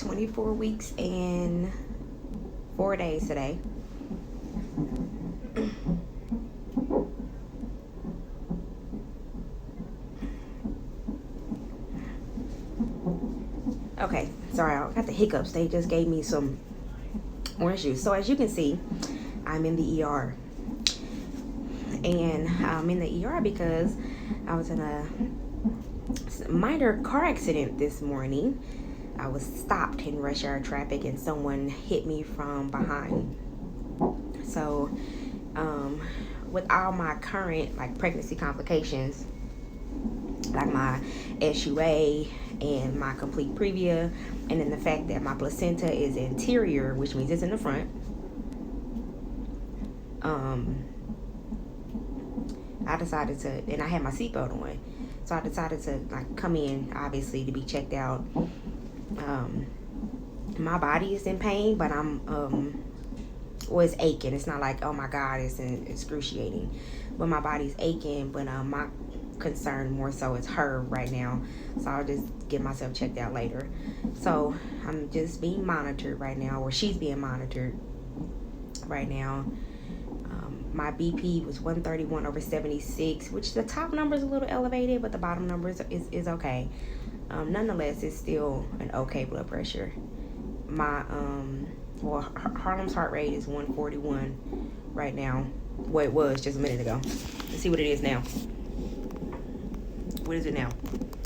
24 weeks and 4 days today. Okay, sorry, I got the hiccups. They just gave me some orange juice. So as you can see, I'm in the ER. And I'm in the ER because I was in a minor car accident this morning. I was stopped in rush hour traffic and someone hit me from behind. So with all my current pregnancy complications, like my SUA and my complete previa, and then the fact that my placenta is anterior, which means it's in the front, I decided to, and I had my seatbelt on, so I decided to come in, obviously, to be checked out. My body is in pain, but it's aching. It's not like, oh my God, it's excruciating, but my body's aching. But my concern more so is her right now, so I'll just get myself checked out later. So I'm just being monitored right now, or she's being monitored right now. My BP was 131/76, which the top number is a little elevated, but the bottom number is okay. Nonetheless, it's still an okay blood pressure. My Harlem's heart rate is 141 right now. Well, it was just a minute ago. Let's see what it is now. What is it now?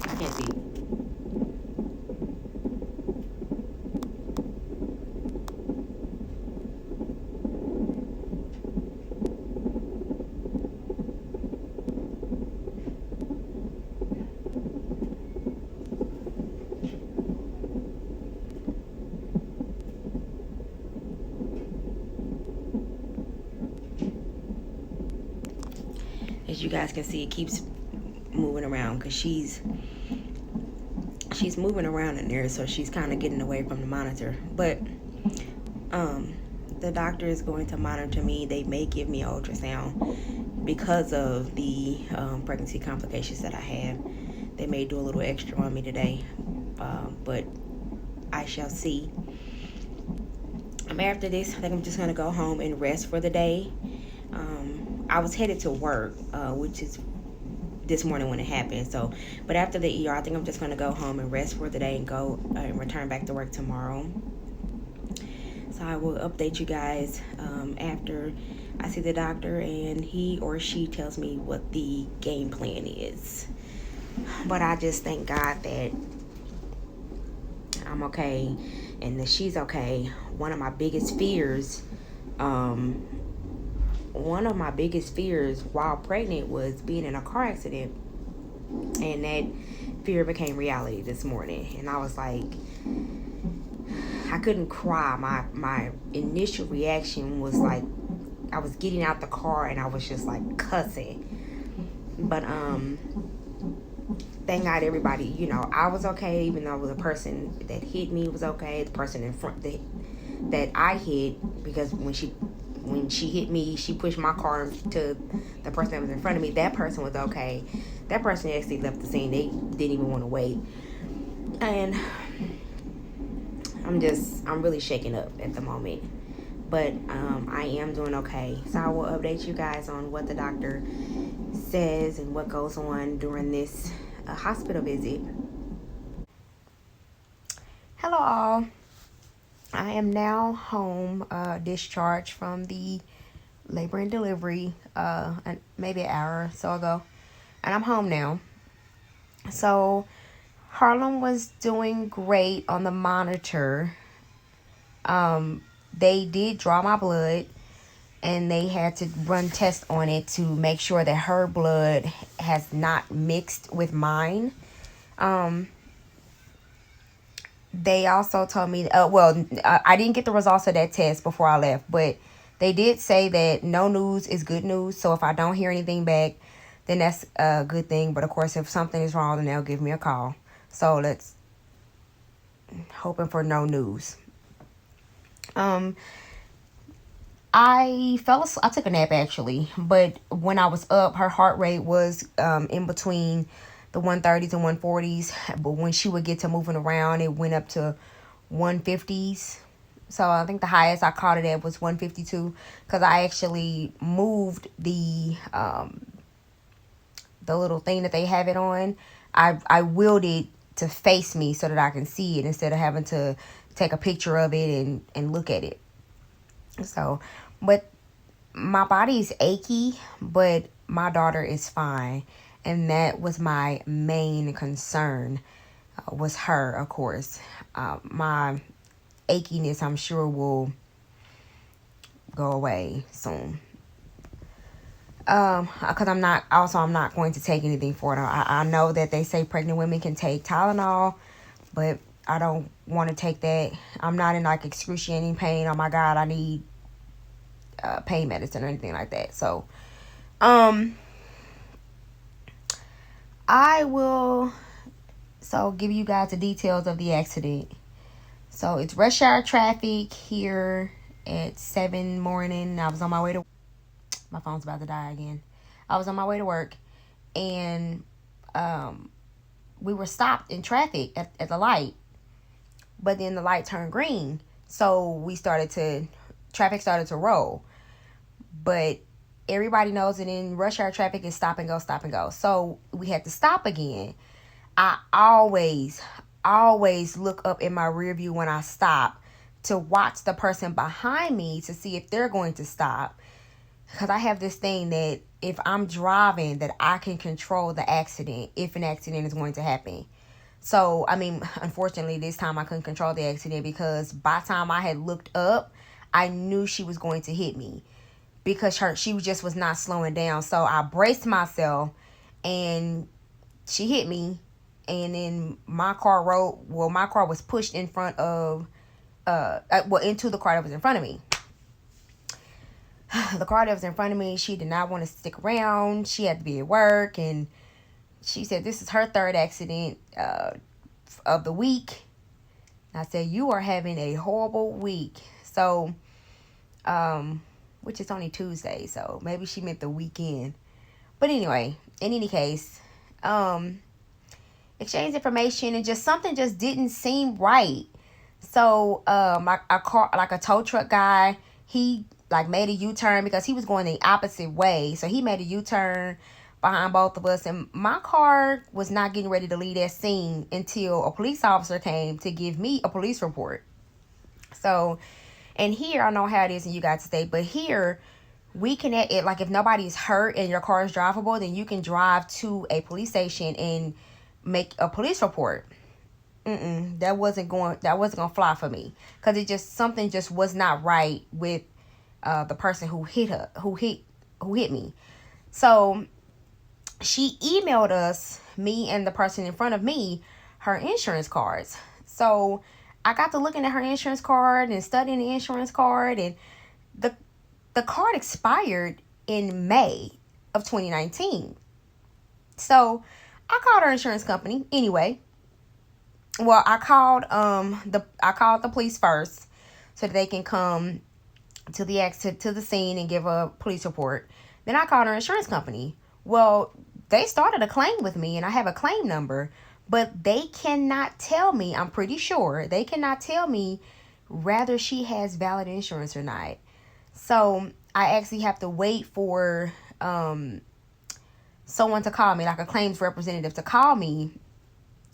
I can't see. As you guys can see, it keeps moving around because she's moving around in there, so she's kind of getting away from the monitor. But the doctor is going to monitor me. They may give me an ultrasound because of the pregnancy complications that I have. They may do a little extra on me today, but I shall see. After this, I think I'm just going to go home and rest for the day. I was headed to work, which is this morning when it happened. So, but after the ER, I think I'm just going to go home and rest for the day and go and return back to work tomorrow. So I will update you guys after I see the doctor and he or she tells me what the game plan is. But I just thank God that I'm okay and that she's okay. One of my biggest fears while pregnant was being in a car accident, and that fear became reality this morning. And I was like, I couldn't cry. My initial reaction was like, I was getting out the car and I was just like cussing. But thank God everybody, I was okay, even though the person that hit me was okay. The person in front that I hit, because when she hit me, she pushed my car to the person that was in front of me. That person was okay. That person actually left the scene. They didn't even want to wait. And I'm really shaken up at the moment. But I am doing okay. So I will update you guys on what the doctor says and what goes on during this hospital visit. Hello all. I am now home, discharged from the labor and delivery, maybe an hour or so ago. And I'm home now. So Harlem was doing great on the monitor. They did draw my blood and they had to run tests on it to make sure that her blood has not mixed with mine. They also told me, I didn't get the results of that test before I left, but they did say that no news is good news. So if I don't hear anything back, then that's a good thing. But of course, if something is wrong, then they'll give me a call. So let's hoping for no news. I took a nap actually, but when I was up, her heart rate was in between the 130s and 140s, but when she would get to moving around, it went up to 150s. So I think the highest I caught it at was 152, because I actually moved the little thing that they have it on. I willed it to face me so that I can see it instead of having to take a picture of it and look at it. So, but my body's achy, but my daughter is fine. And that was my main concern, was her, of course. My achiness, I'm sure, will go away soon. Because I'm not going to take anything for it. I know that they say pregnant women can take Tylenol, but I don't want to take that. I'm not in like excruciating pain. Oh my God, I need pain medicine or anything like that. So, I will give you guys the details of the accident. So it's rush hour traffic here at 7 morning. I was on my way to, my phone's about to die again. I was on my way to work, and we were stopped in traffic at the light, but then the light turned green. So traffic started to roll. But everybody knows that in rush hour traffic is stop and go, stop and go. So we had to stop again. I always look up in my rear view when I stop to watch the person behind me to see if they're going to stop. Because I have this thing that if I'm driving, that I can control the accident if an accident is going to happen. So, I mean, unfortunately, this time I couldn't control the accident because by the time I had looked up, I knew she was going to hit me because she just was not slowing down. So I braced myself and she hit me. And then my car was pushed in front of, into the car that was in front of me. The car that was in front of me, she did not want to stick around. She had to be at work, and she said this is her third accident of the week. I said, you are having a horrible week. So, which is only Tuesday, so maybe she meant the weekend. But anyway, in any case, exchanged information, and something just didn't seem right. So, a tow truck guy, he made a U-turn because he was going the opposite way. So he made a U-turn behind both of us, and my car was not getting ready to leave that scene until a police officer came to give me a police report. So, and here, I know how it is in you guys today, but here we can, if nobody's hurt and your car is drivable, then you can drive to a police station and make a police report. That wasn't gonna fly for me, because something just was not right with the person who hit me. So she emailed us, me and the person in front of me, her insurance cards. So I got to looking at her insurance card and studying the insurance card, and the card expired in May of 2019. So I called her insurance company anyway. Well, I called the police first so that they can come to the scene and give a police report. Then I called her insurance company. Well, they started a claim with me, and I have a claim number, but they cannot tell me, I'm pretty sure, they cannot tell me whether she has valid insurance or not. So I actually have to wait for someone to call me, like a claims representative to call me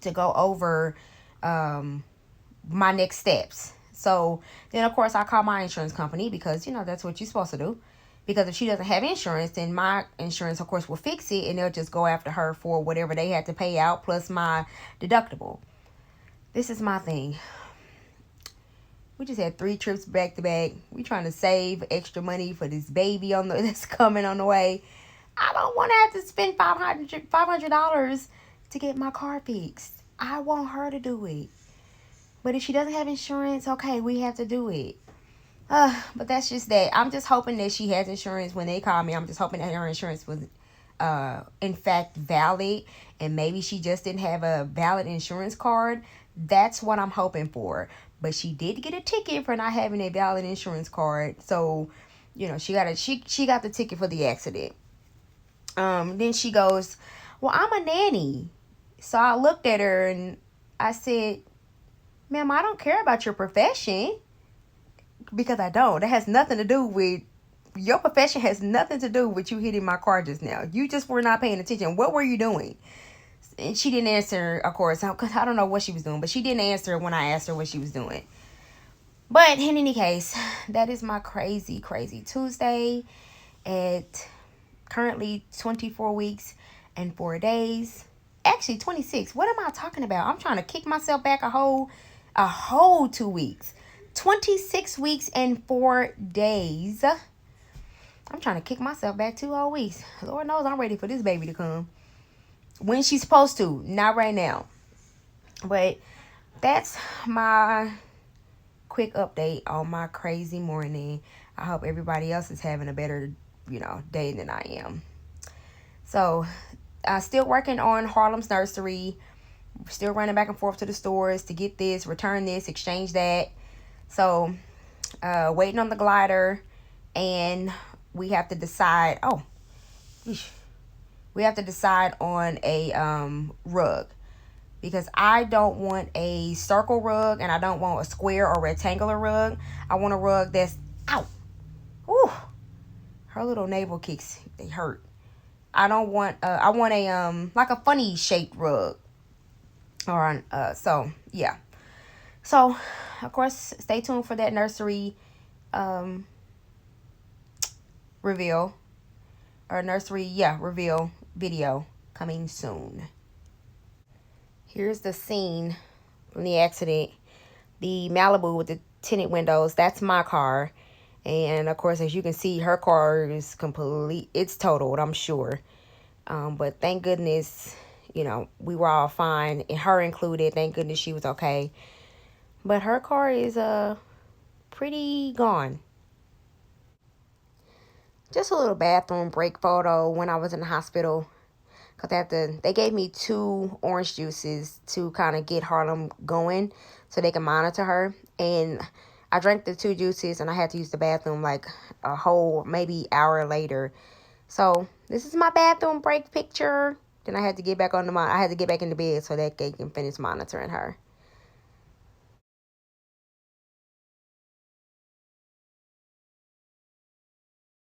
to go over my next steps. So then, of course, I call my insurance company because, that's what you're supposed to do. Because if she doesn't have insurance, then my insurance, of course, will fix it, and they'll just go after her for whatever they had to pay out plus my deductible. This is my thing. We just had 3 trips back to back. We trying to save extra money for this baby that's coming on the way. I don't want to have to spend $500 to get my car fixed. I want her to do it. But if she doesn't have insurance, okay, we have to do it. But that's just that. I'm just hoping that she has insurance when they call me. I'm just hoping that her insurance was, in fact, valid. And maybe she just didn't have a valid insurance card. That's what I'm hoping for. But she did get a ticket for not having a valid insurance card. So, she got the ticket for the accident. Then she goes, well, I'm a nanny. So I looked at her and I said, Ma'am, I don't care about your profession. Because I don't. That has nothing to do with your profession, has nothing to do with you hitting my car just now. You just were not paying attention. What were you doing? And she didn't answer, of course, because I don't know what she was doing, but she didn't answer when I asked her what she was doing. But in any case, that is my crazy, crazy Tuesday at currently 24 weeks and 4 days. Actually, 26. What am I talking about? I'm trying to kick myself back a whole 2 weeks. 26 weeks and 4 days. I'm trying to kick myself back 2 whole weeks. Lord knows I'm ready for this baby to come. When she's supposed to. Not right now. But that's my quick update on my crazy morning. I hope everybody else is having a better, day than I am. So, still working on Harlem's Nursery. Still running back and forth to the stores to get this, return this, exchange that. So, waiting on the glider, and we have to decide. We have to decide on a rug, because I don't want a circle rug and I don't want a square or rectangular rug. I want a rug that's her little navel kicks, they hurt. I don't want. I want a like a funny shaped rug. So yeah. So, of course, stay tuned for that nursery reveal video coming soon. Here's the scene from the accident. The Malibu with the tinted windows, that's my car. And, of course, as you can see, her car is it's totaled, I'm sure. But thank goodness, we were all fine, and her included. Thank goodness she was okay. But her car is pretty gone. Just a little bathroom break photo when I was in the hospital. Because they gave me 2 orange juices to kind of get Harlem going so they can monitor her. And I drank the 2 juices and I had to use the bathroom like a whole maybe hour later. So this is my bathroom break picture. Then I had to get back into bed so that they can finish monitoring her.